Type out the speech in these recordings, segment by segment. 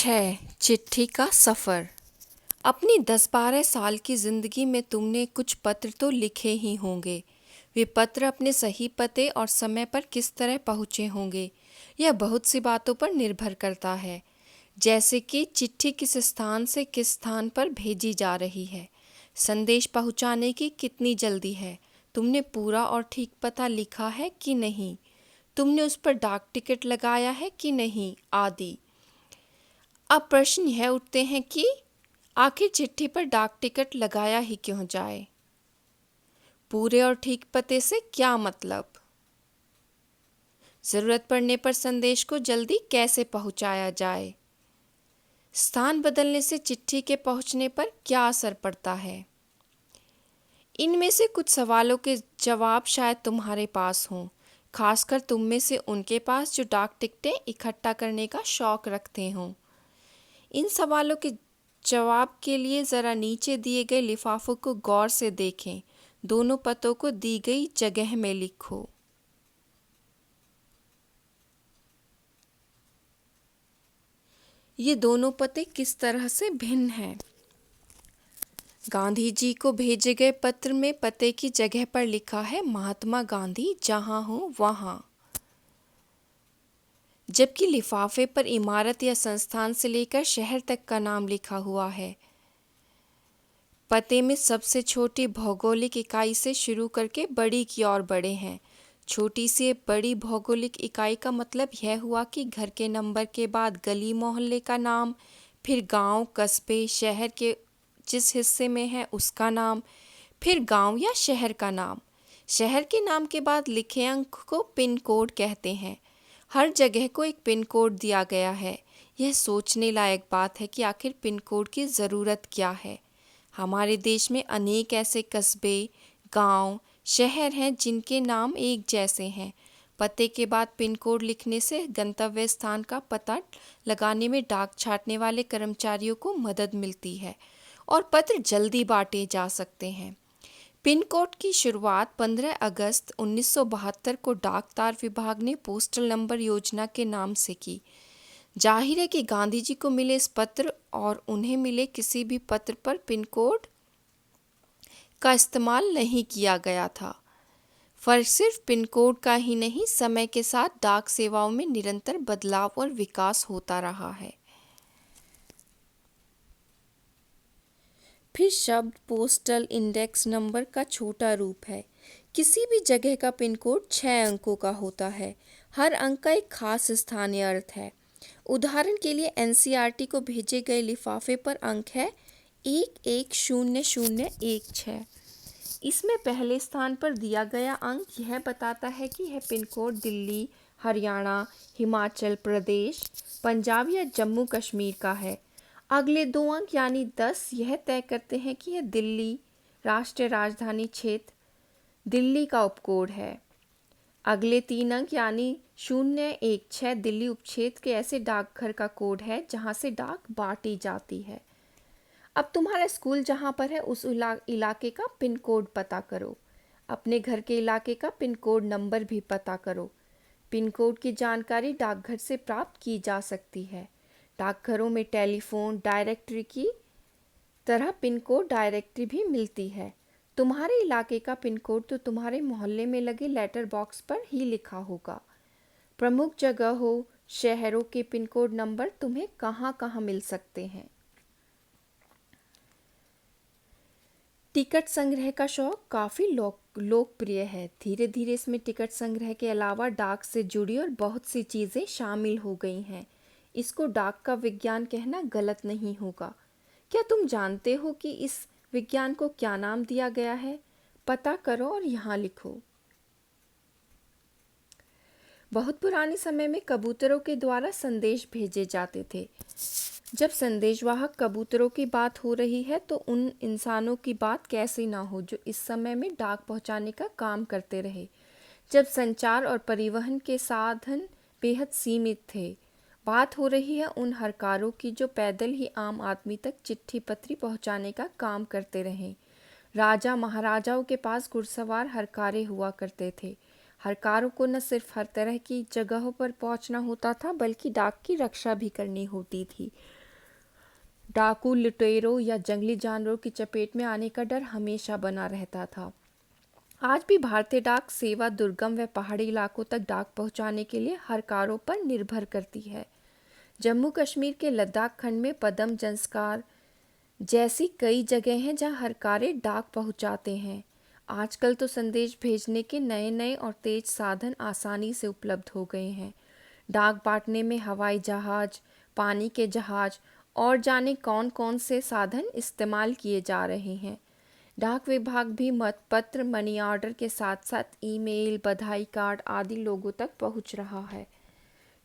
6. चिट्ठी का सफ़र। अपनी 10-12 साल की ज़िंदगी में तुमने कुछ पत्र तो लिखे ही होंगे। वे पत्र अपने सही पते और समय पर किस तरह पहुँचे होंगे, यह बहुत सी बातों पर निर्भर करता है। जैसे कि चिट्ठी किस स्थान से किस स्थान पर भेजी जा रही है, संदेश पहुँचाने की कितनी जल्दी है, तुमने पूरा और ठीक पता लिखा है कि नहीं, तुमने उस पर डाक टिकट लगाया है कि नहीं, आदि। अब प्रश्न यह उठते हैं कि आखिर चिट्ठी पर डाक टिकट लगाया ही क्यों जाए? पूरे और ठीक पते से क्या मतलब? ज़रूरत पड़ने पर संदेश को जल्दी कैसे पहुंचाया जाए? स्थान बदलने से चिट्ठी के पहुंचने पर क्या असर पड़ता है? इनमें से कुछ सवालों के जवाब शायद तुम्हारे पास हों, खासकर तुम में से उनके पास जो डाक टिकटें इकट्ठा करने का शौक रखते हों। इन सवालों के जवाब के लिए ज़रा नीचे दिए गए लिफाफों को गौर से देखें। दोनों पतों को दी गई जगह में लिखो। ये दोनों पते किस तरह से भिन्न हैं? गांधी जी को भेजे गए पत्र में पते की जगह पर लिखा है महात्मा गांधी, जहां हो वहां, जबकि लिफाफे पर इमारत या संस्थान से लेकर शहर तक का नाम लिखा हुआ है। पते में सबसे छोटी भौगोलिक इकाई से शुरू करके बड़ी की ओर बढ़े हैं। छोटी से बड़ी भौगोलिक इकाई का मतलब यह हुआ कि घर के नंबर के बाद गली मोहल्ले का नाम, फिर गांव, कस्बे, शहर के जिस हिस्से में है उसका नाम, फिर गांव या शहर का नाम। शहर के नाम के बाद लिखे अंक को पिन कोड कहते हैं। हर जगह को एक पिन कोड दिया गया है। यह सोचने लायक बात है कि आखिर पिन कोड की ज़रूरत क्या है। हमारे देश में अनेक ऐसे कस्बे, गांव, शहर हैं जिनके नाम एक जैसे हैं। पते के बाद पिन कोड लिखने से गंतव्य स्थान का पता लगाने में डाक छाटने वाले कर्मचारियों को मदद मिलती है और पत्र जल्दी बांटे जा सकते हैं। पिन कोड की शुरुआत 15 अगस्त 1972 को डाक तार विभाग ने पोस्टल नंबर योजना के नाम से की। जाहिर है कि गांधी जी को मिले इस पत्र और उन्हें मिले किसी भी पत्र पर पिन कोड का इस्तेमाल नहीं किया गया था। फर्क सिर्फ पिन कोड का ही नहीं, समय के साथ डाक सेवाओं में निरंतर बदलाव और विकास होता रहा है। फिर शब्द पोस्टल इंडेक्स नंबर का छोटा रूप है। किसी भी जगह का पिन कोड 6 अंकों का होता है। हर अंक का एक खास स्थानीय अर्थ है। उदाहरण के लिए एनसीईआरटी को भेजे गए लिफाफे पर अंक है 110016। इसमें पहले स्थान पर दिया गया अंक यह बताता है कि यह पिन कोड दिल्ली, हरियाणा, हिमाचल प्रदेश, पंजाब या जम्मू कश्मीर का है। अगले 2 अंक यानी 10 यह तय करते हैं कि यह दिल्ली राष्ट्रीय राजधानी क्षेत्र, दिल्ली का उपकोड है। अगले 3 अंक यानी 016 दिल्ली उपक्षेत्र के ऐसे डाकघर का कोड है जहां से डाक बांटी जाती है। अब तुम्हारा स्कूल जहां पर है उस इलाके का पिन कोड पता करो। अपने घर के इलाके का पिन कोड नंबर भी पता करो। पिन कोड की जानकारी डाकघर से प्राप्त की जा सकती है। डाकघरों में टेलीफोन डायरेक्टरी की तरह पिन कोड डायरेक्टरी भी मिलती है। तुम्हारे इलाके का पिन कोड तो तुम्हारे मोहल्ले में लगे लेटर बॉक्स पर ही लिखा होगा। प्रमुख जगहों, शहरों के पिन कोड नंबर तुम्हें कहाँ-कहाँ मिल सकते हैं। टिकट संग्रह का शौक काफ़ी लोकप्रिय है। धीरे धीरे इसमें टिकट संग्रह के अलावा डाक से जुड़ी और बहुत सी चीज़ें शामिल हो गई हैं। इसको डाक का विज्ञान कहना गलत नहीं होगा। क्या तुम जानते हो कि इस विज्ञान को क्या नाम दिया गया है? पता करो और यहाँ लिखो। बहुत पुराने समय में कबूतरों के द्वारा संदेश भेजे जाते थे। जब संदेशवाहक कबूतरों की बात हो रही है तो उन इंसानों की बात कैसे ना हो जो इस समय में डाक पहुंचाने का काम करते रहे, जब संचार और परिवहन के साधन बेहद सीमित थे। बात हो रही है उन हरकारों की जो पैदल ही आम आदमी तक चिट्ठी पत्री पहुंचाने का काम करते रहे। राजा महाराजाओं के पास घुड़सवार हरकारे हुआ करते थे। हरकारों को न सिर्फ हर तरह की जगहों पर पहुंचना होता था बल्कि डाक की रक्षा भी करनी होती थी। डाकू, लुटेरों या जंगली जानवरों की चपेट में आने का डर हमेशा बना रहता था। आज भी भारतीय डाक सेवा दुर्गम व पहाड़ी इलाकों तक डाक पहुंचाने के लिए हरकारों पर निर्भर करती है। जम्मू कश्मीर के लद्दाख खंड में पदम जंस्कार जैसी कई जगह हैं जहां हरकारें डाक पहुंचाते हैं। आजकल तो संदेश भेजने के नए नए और तेज साधन आसानी से उपलब्ध हो गए हैं। डाक बांटने में हवाई जहाज, पानी के जहाज और जाने कौन कौन से साधन इस्तेमाल किए जा रहे हैं। डाक विभाग भी मतपत्र, मनी ऑर्डर के साथ साथ ईमेल, बधाई कार्ड आदि लोगों तक पहुंच रहा है।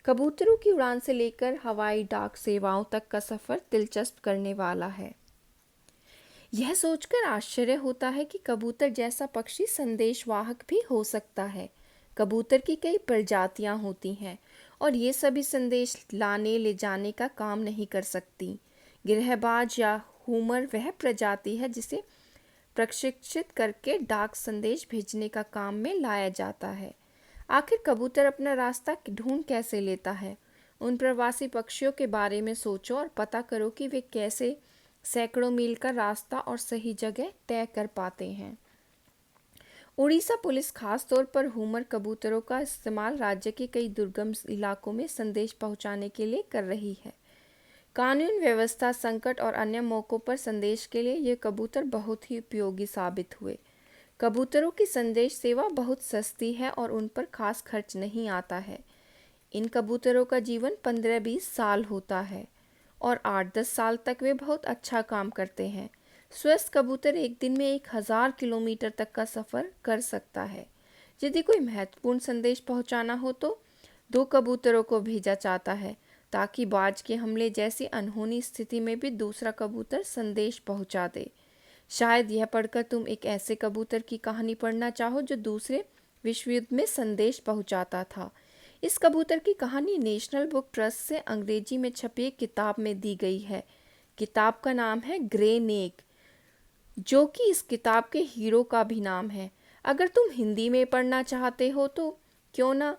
कबूतरों की उड़ान से लेकर हवाई डाक सेवाओं तक का सफ़र दिलचस्प करने वाला है। यह सोचकर आश्चर्य होता है कि कबूतर जैसा पक्षी संदेशवाहक भी हो सकता है। कबूतर की कई प्रजातियां होती हैं और ये सभी संदेश लाने ले जाने का काम नहीं कर सकती। गिरहबाज या हुमर वह प्रजाति है जिसे प्रशिक्षित करके डाक संदेश भेजने का काम में लाया जाता है। आखिर कबूतर अपना रास्ता ढूंढ कैसे लेता है? उन प्रवासी पक्षियों के बारे में सोचो और पता करो कि वे कैसे सैकड़ों मील का रास्ता और सही जगह तय कर पाते हैं। उड़ीसा पुलिस खास तौर पर हुमर कबूतरों का इस्तेमाल राज्य के कई दुर्गम इलाकों में संदेश पहुंचाने के लिए कर रही है। कानून व्यवस्था, संकट और अन्य मौक़ों पर संदेश के लिए ये कबूतर बहुत ही उपयोगी साबित हुए। कबूतरों की संदेश सेवा बहुत सस्ती है और उन पर खास खर्च नहीं आता है। इन कबूतरों का जीवन 15-20 साल होता है और 8-10 साल तक वे बहुत अच्छा काम करते हैं। स्वस्थ कबूतर एक दिन में 1000 किलोमीटर तक का सफ़र कर सकता है। यदि कोई महत्वपूर्ण संदेश पहुंचाना हो तो 2 कबूतरों को भेजा जाता है ताकि बाज के हमले जैसी अनहोनी स्थिति में भी दूसरा कबूतर संदेश पहुंचा दे। शायद यह पढ़कर तुम एक ऐसे कबूतर की कहानी पढ़ना चाहो जो दूसरे विश्व युद्ध में संदेश पहुंचाता था। इस कबूतर की कहानी नेशनल बुक ट्रस्ट से अंग्रेजी में छपी एक किताब में दी गई है। किताब का नाम है ग्रे नेक, जो कि इस किताब के हीरो का भी नाम है। अगर तुम हिंदी में पढ़ना चाहते हो तो क्यों ना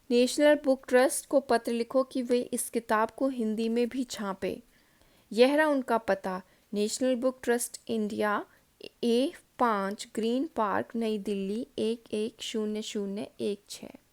नेशनल बुक ट्रस्ट को पत्र लिखो कि वे इस किताब को हिंदी में भी छापें। यह रहा उनका पता: national book trust, India, A5 green park, नई दिल्ली 110016।